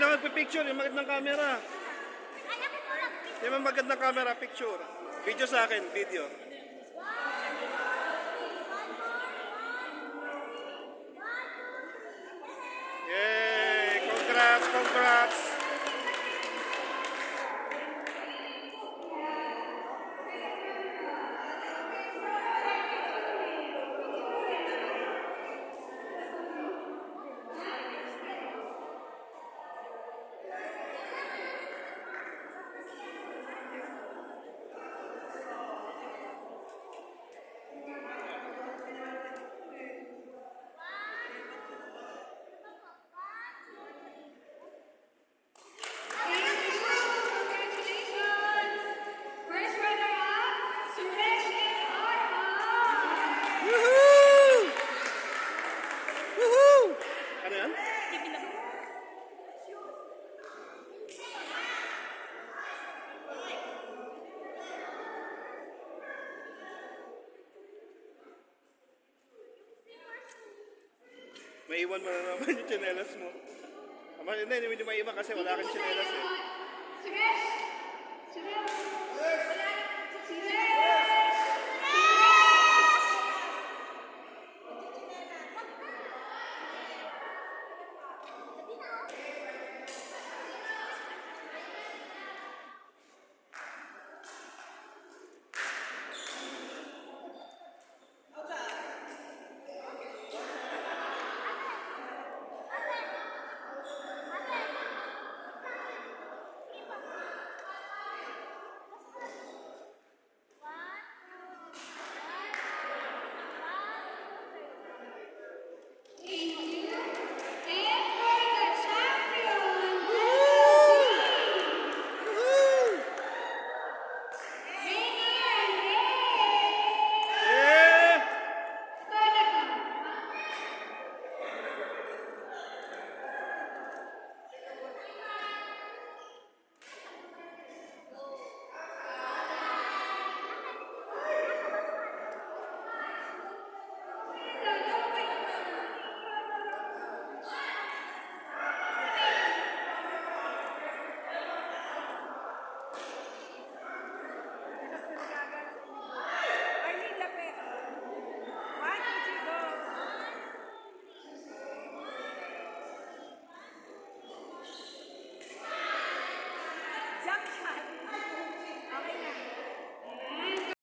lang magpipicture, yung magandang camera. Yung magandang camera, picture. Video sa akin, video. Yay! Congrats, congrats! Ano yan? Maiwan mo na naman yung tsinelas mo. Hindi maiwan kasi wala kang tsinelas eh.